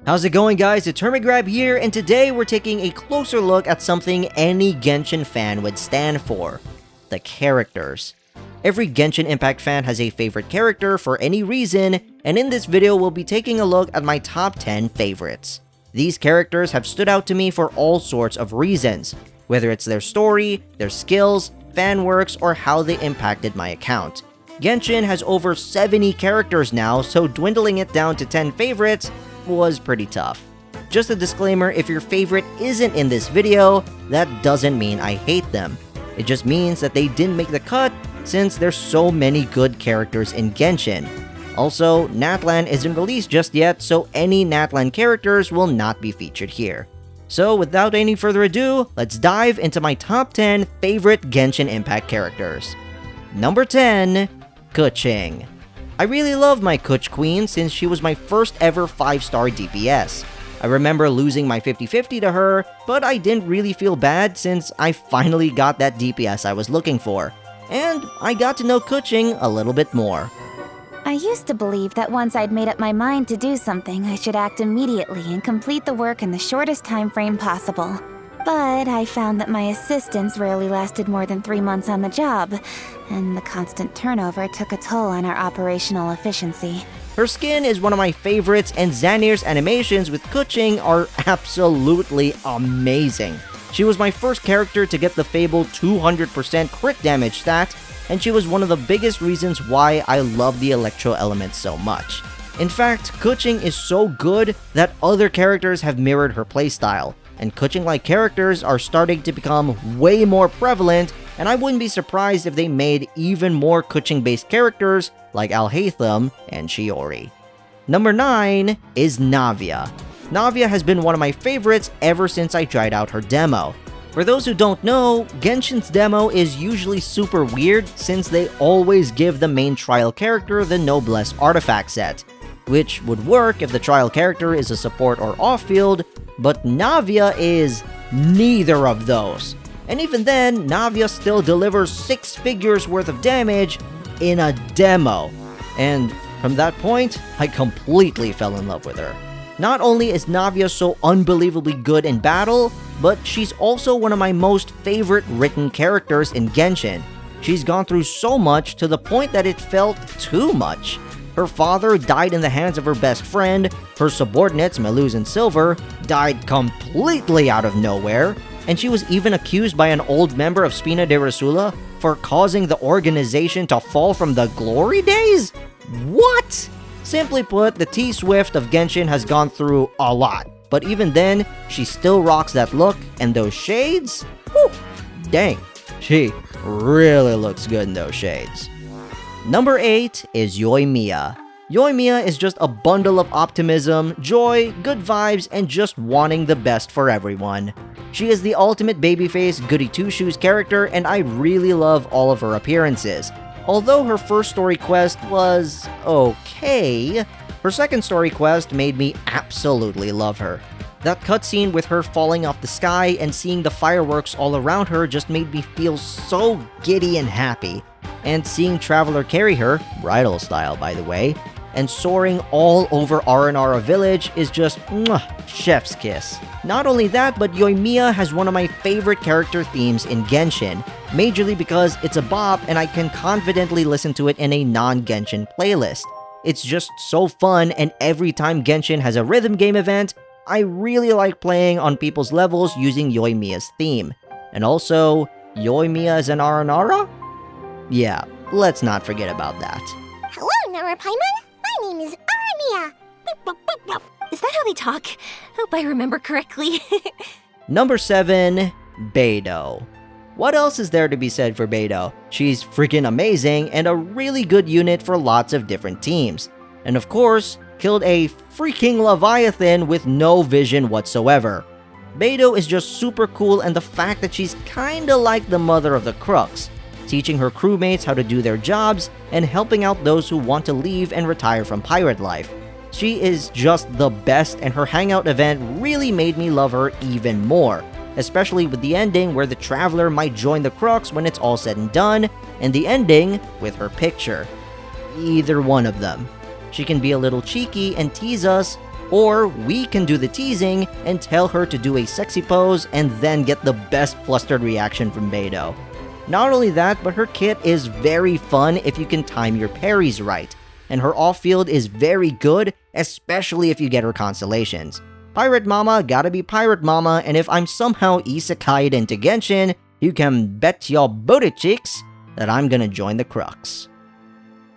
How's it going, guys? It's HermitGRAB here, and today we're taking a closer look at something any Genshin fan would stand for: the characters. Every Genshin Impact fan has a favorite character for any reason, and in this video we'll be taking a look at my top 10 favorites. These characters have stood out to me for all sorts of reasons, whether it's their story, their skills, fan works, or how they impacted my account. Genshin has over 70 characters now, so dwindling it down to 10 favorites was pretty tough. Just a disclaimer, if your favorite isn't in this video, that doesn't mean I hate them. It just means that they didn't make the cut since there's so many good characters in Genshin. Also, Natlan isn't released just yet, so any Natlan characters will not be featured here. So without any further ado, let's dive into my top 10 favorite Genshin Impact characters. Number 10, Keqing. I really love my Keqing queen since she was my first ever 5-star DPS. I remember losing my 50-50 to her, but I didn't really feel bad since I finally got that DPS I was looking for. And I got to know Keqing a little bit more. I used to believe that once I'd made up my mind to do something, I should act immediately and complete the work in the shortest time frame possible. But I found that my assistants rarely lasted more than 3 months on the job, and the constant turnover took a toll on our operational efficiency. Her skin is one of my favorites, and Zanir's animations with Keqing are absolutely amazing. She was my first character to get the fabled 200% crit damage stat, and she was one of the biggest reasons why I love the electro element so much. In fact, Keqing is so good that other characters have mirrored her playstyle, and Keqing-like characters are starting to become way more prevalent, and I wouldn't be surprised if they made even more Keqing-based characters like Alhaitham and Shiori. Number 9 is Navia. Navia has been one of my favorites ever since I tried out her demo. For those who don't know, Genshin's demo is usually super weird since they always give the main trial character the Noblesse artifact set, which would work if the trial character is a support or off-field, but Navia is neither of those. And even then, Navia still delivers 6 figures worth of damage in a demo. And from that point, I completely fell in love with her. Not only is Navia so unbelievably good in battle, but she's also one of my most favorite written characters in Genshin. She's gone through so much to the point that it felt too much. Her father died in the hands of her best friend, her subordinates, Meluz and Silver, died completely out of nowhere, and she was even accused by an old member of Spina de Rasula for causing the organization to fall from the glory days? What? Simply put, the T-Swift of Genshin has gone through a lot, but even then, she still rocks that look, and those shades? Whew, dang, she really looks good in those shades. Number 8 is Yoimiya. Yoimiya is just a bundle of optimism, joy, good vibes, and just wanting the best for everyone. She is the ultimate babyface goody two-shoes character, and I really love all of her appearances. Although her first story quest was okay, her second story quest made me absolutely love her. That cutscene with her falling off the sky and seeing the fireworks all around her just made me feel so giddy and happy. And seeing Traveler carry her, bridal style by the way, and soaring all over Aranara village is just chef's kiss. Not only that, but Yoimiya has one of my favorite character themes in Genshin, majorly because it's a bop and I can confidently listen to it in a non-Genshin playlist. It's just so fun, and every time Genshin has a rhythm game event, I really like playing on people's levels using Yoimiya's theme. And also, Yoimiya is an Aranara? Yeah, let's not forget about that. Hello, Nara Paimon. My name is Yoimiya. Is that how they talk? Hope I remember correctly. Number 7, Beidou. What else is there to be said for Beidou? She's freaking amazing and a really good unit for lots of different teams. And of course, killed a freaking Leviathan with no vision whatsoever. Beidou is just super cool, and the fact that she's kinda like the mother of the Crux, teaching her crewmates how to do their jobs and helping out those who want to leave and retire from pirate life. She is just the best, and her hangout event really made me love her even more, especially with the ending where the Traveler might join the Crux when it's all said and done, and the ending with her picture. Either one of them. She can be a little cheeky and tease us, Or we can do the teasing and tell her to do a sexy pose and then get the best flustered reaction from Beidou. Not only that, but her kit is very fun if you can time your parries right, and her off-field is very good, especially if you get her constellations. Pirate Mama gotta be Pirate Mama, and if I'm somehow isekai'd into Genshin, you can bet your booty cheeks that I'm gonna join the crux.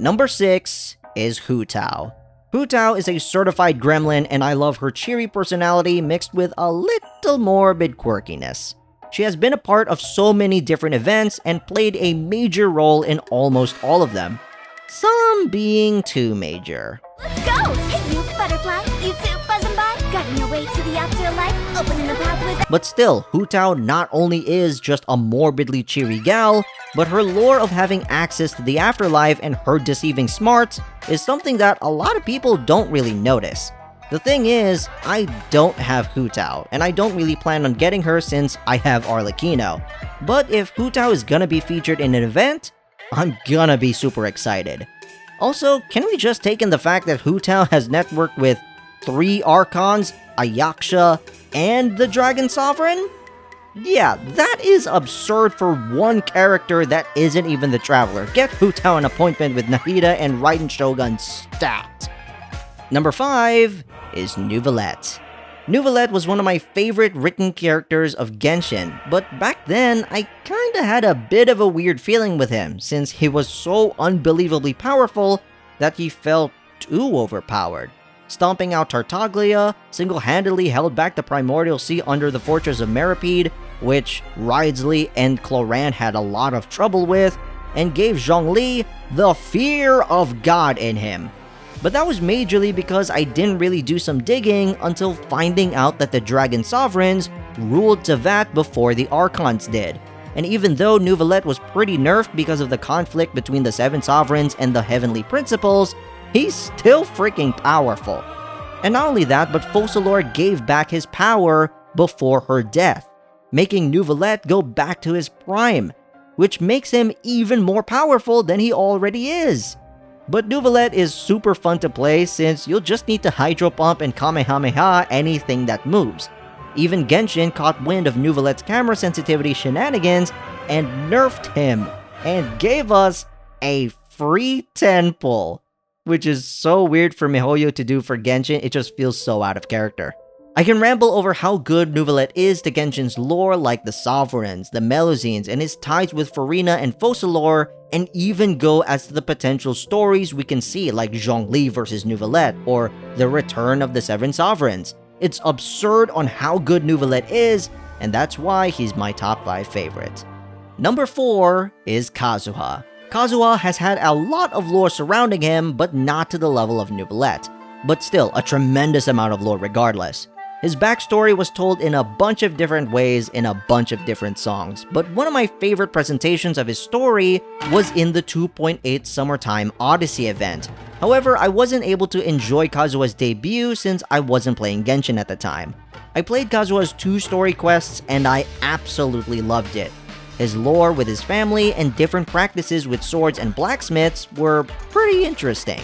Number 6 is Hu Tao. Hu Tao is a certified gremlin, and I love her cheery personality mixed with a little morbid quirkiness. She has been a part of so many different events and played a major role in almost all of them, some being too major. Let's go! Hey, you butterfly, you too buzzing by, guiding your way to the afterlife, opening the path with... But still, Hu Tao not only is just a morbidly cheery gal, but her lore of having access to the afterlife and her deceiving smarts is something that a lot of people don't really notice. The thing is, I don't have Hu Tao, and I don't really plan on getting her since I have Arlecchino. But if Hu Tao is gonna be featured in an event, I'm gonna be super excited. Also, can we just take in the fact that Hu Tao has networked with 3 Archons, a Yaksha, and the Dragon Sovereign? Yeah, that is absurd for one character that isn't even the Traveler. Get Hu Tao an appointment with Nahida and Raiden Shogun stat. Number 5 is Neuvillette. Neuvillette was one of my favorite written characters of Genshin, but back then, I kinda had a bit of a weird feeling with him, since he was so unbelievably powerful that he felt too overpowered. Stomping out Tartaglia, single-handedly held back the Primordial Sea under the Fortress of Meripede, which Ridsley and Cloran had a lot of trouble with, and gave Zhongli the fear of God in him. But that was majorly because I didn't really do some digging until finding out that the Dragon Sovereigns ruled Teyvat before the Archons did. And even though Neuvillette was pretty nerfed because of the conflict between the 7 Sovereigns and the Heavenly Principles, he's still freaking powerful. And not only that, but Focalors gave back his power before her death, making Neuvillette go back to his prime, which makes him even more powerful than he already is. But Neuvillette is super fun to play since you'll just need to Hydro Pump and Kamehameha anything that moves. Even Genshin caught wind of Neuvillette's camera sensitivity shenanigans and nerfed him, and gave us a free 10 pull, which is so weird for mihoyo to do for Genshin, it just feels so out of character. I can ramble over how good Neuvillette is to Genshin's lore, like the Sovereigns, the Melusines, and his ties with Furina and Focalors, and even go as to the potential stories we can see like Zhongli vs Neuvillette, or the return of the 7 Sovereigns. It's absurd on how good Neuvillette is, and that's why he's my top 5 favorite. Number 4 is Kazuha. Kazuha has had a lot of lore surrounding him, but not to the level of Neuvillette. But still, a tremendous amount of lore regardless. His backstory was told in a bunch of different ways in a bunch of different songs, but one of my favorite presentations of his story was in the 2.8 Summertime Odyssey event. However, I wasn't able to enjoy Kazuha's debut since I wasn't playing Genshin at the time. I played Kazuha's 2 story quests and I absolutely loved it. His lore with his family and different practices with swords and blacksmiths were pretty interesting.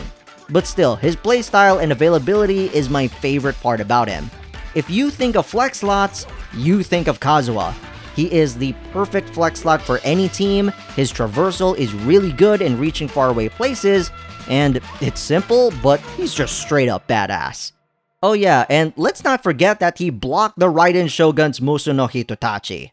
But still, his playstyle and availability is my favorite part about him. If you think of flex slots, you think of Kazuha. He is the perfect flex slot for any team, his traversal is really good in reaching faraway places, and it's simple, but he's just straight up badass. Oh yeah, and let's not forget that he blocked the Raiden Shogun's Musu no Hitotouchi.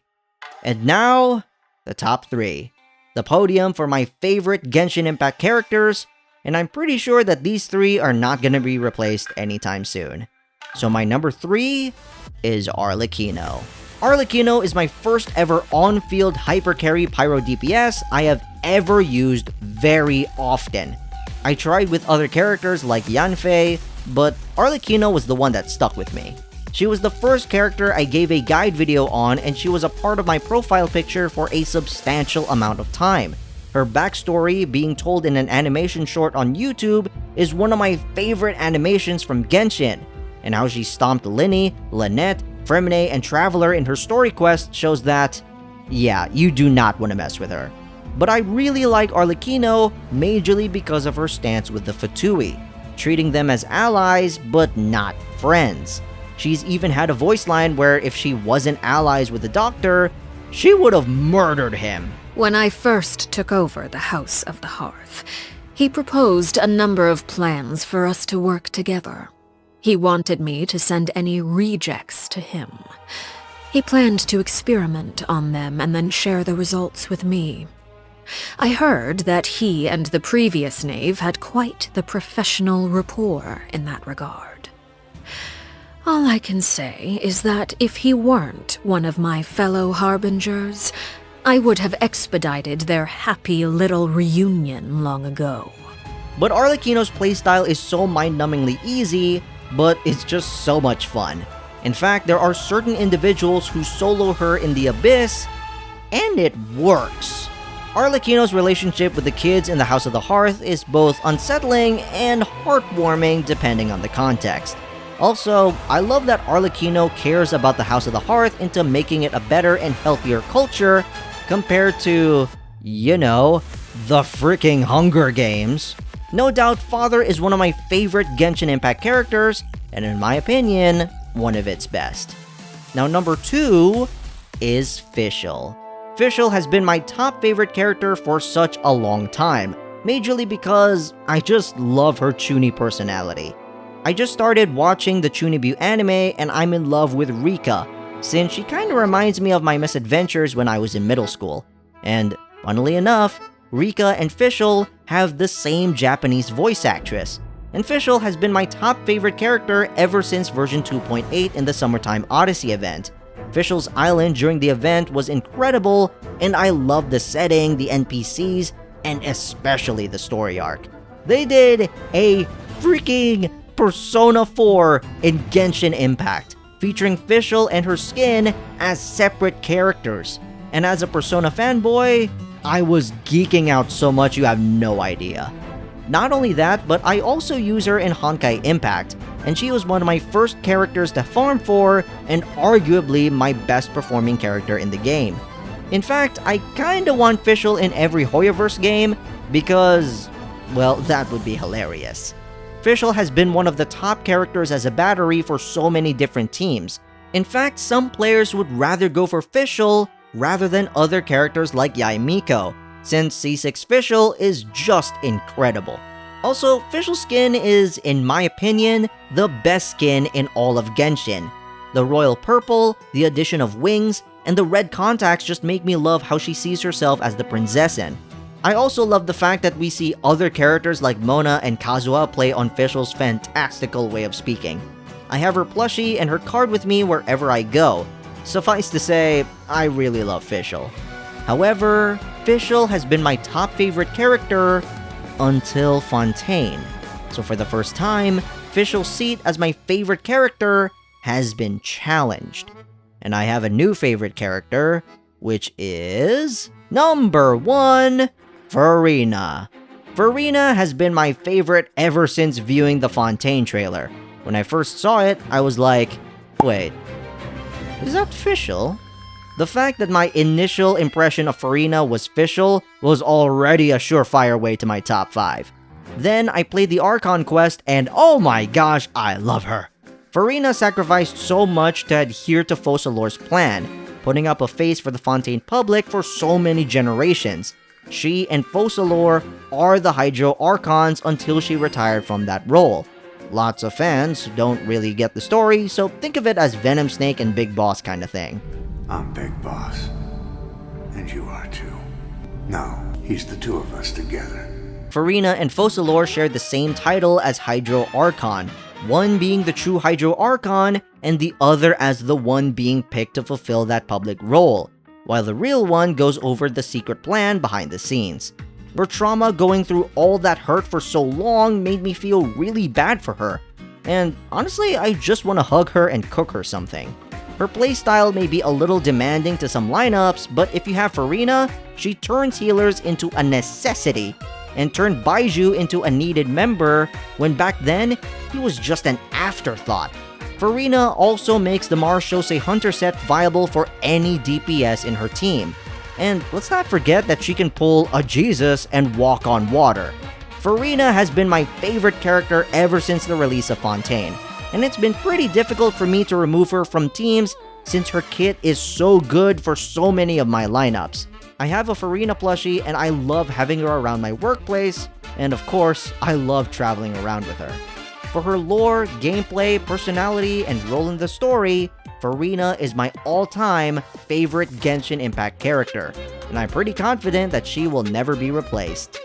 And now, the top 3. The podium for my favorite Genshin Impact characters, and I'm pretty sure that these 3 are not gonna be replaced anytime soon. So my number 3 is Arlecchino. Arlecchino is my first ever on-field hypercarry pyro DPS I have ever used very often. I tried with other characters like Yanfei, but Arlecchino was the one that stuck with me. She was the first character I gave a guide video on, and she was a part of my profile picture for a substantial amount of time. Her backstory, being told in an animation short on YouTube, is one of my favorite animations from Genshin. And how she stomped Linny, Lynette, Fremine, and Traveler in her story quest shows that, yeah, you do not want to mess with her. But I really like Arlecchino, majorly because of her stance with the Fatui. treating them as allies, but not friends. She's even had a voice line where if she wasn't allies with the Doctor, she would have murdered him. When I first took over the House of the Hearth, he proposed a number of plans for us to work together. He wanted me to send any rejects to him. He planned to experiment on them and then share the results with me. I heard that he and the previous knave had quite the professional rapport in that regard. All I can say is that if he weren't one of my fellow harbingers, I would have expedited their happy little reunion long ago. But Arlecchino's playstyle is so mind-numbingly easy, but it's just so much fun. In fact, there are certain individuals who solo her in the Abyss, and it works. Arlecchino's relationship with the kids in the House of the Hearth is both unsettling and heartwarming depending on the context. Also, I love that Arlecchino cares about the House of the Hearth into making it a better and healthier culture compared to, the freaking Hunger Games. No doubt, Father is one of my favorite Genshin Impact characters, and in my opinion, one of its best. Now, number 2 is Fischl. Fischl has been my top favorite character for such a long time, majorly because I just love her chuny personality. I just started watching the Chunibu anime and I'm in love with Rika, since she kinda reminds me of my misadventures when I was in middle school. And, funnily enough, Rika and Fischl have the same Japanese voice actress, and Fischl has been my top favorite character ever since version 2.8 in the Summertime Odyssey event. Fischl's island during the event was incredible, and I loved the setting, the NPCs, and especially the story arc. They did a freaking Persona 4 in Genshin Impact, featuring Fischl and her skin as separate characters. And as a Persona fanboy, I was geeking out so much you have no idea. Not only that, but I also use her in Honkai Impact, and she was one of my first characters to farm for, and arguably my best performing character in the game. In fact, I kinda want Fischl in every Hoyoverse game, because, well, that would be hilarious. Fischl has been one of the top characters as a battery for so many different teams. In fact, some players would rather go for Fischl rather than other characters like Yoimiya, since C6 Fischl is just incredible. Also, Fischl's skin is, in my opinion, the best skin in all of Genshin. The royal purple, the addition of wings, and the red contacts just make me love how she sees herself as the prinzessin. I also love the fact that we see other characters like Mona and Kazuha play on Fischl's fantastical way of speaking. I have her plushie and her card with me wherever I go. Suffice to say, I really love Fischl. However, Fischl has been my top favorite character until Fontaine. So for the first time, Fischl's seat as my favorite character has been challenged. And I have a new favorite character, which is number 1, Furina. Furina has been my favorite ever since viewing the Fontaine trailer. When I first saw it, I was like, wait, is that Fischl? The fact that my initial impression of Furina was Fischl was already a surefire way to my top 5. Then I played the Archon quest and oh my gosh, I love her. Furina sacrificed so much to adhere to Focalor's plan, putting up a face for the Fontaine public for so many generations. She and Focalor are the Hydro Archons until she retired from that role. Lots of fans don't really get the story, so think of it as Venom Snake and Big Boss kind of thing. I'm Big Boss. And you are too. No, he's the two of us together. Furina and Focalor shared the same title as Hydro Archon, one being the true Hydro Archon, and the other as the one being picked to fulfill that public role, while the real one goes over the secret plan behind the scenes. Her trauma going through all that hurt for so long made me feel really bad for her, and honestly, I just want to hug her and cook her something. Her playstyle may be a little demanding to some lineups, but if you have Furina, she turns healers into a necessity, and turned Beidou into a needed member, when back then, he was just an afterthought. Furina also makes the Marshose Hunter set viable for any DPS in her team. And let's not forget that she can pull a Jesus and walk on water. Furina has been my favorite character ever since the release of Fontaine, and it's been pretty difficult for me to remove her from teams since her kit is so good for so many of my lineups. I have a Furina plushie and I love having her around my workplace, and of course, I love traveling around with her. For her lore, gameplay, personality, and role in the story, Furina is my all-time favorite Genshin Impact character, and I'm pretty confident that she will never be replaced.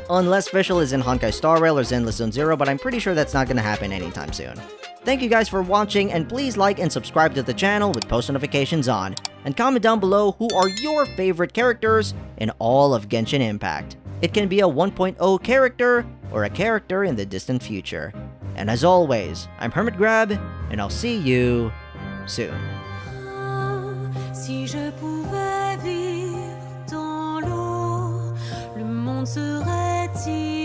Unless Fischl is in Honkai Star Rail or Zenless Zone Zero, but I'm pretty sure that's not gonna happen anytime soon. Thank you guys for watching, and please like and subscribe to the channel with post notifications on, and comment down below who are your favorite characters in all of Genshin Impact. It can be a 1.0 character, or a character in the distant future. And as always, I'm HermitGRAB, and I'll see you soon. Si je pouvais vivre dans l'eau, le monde serait-il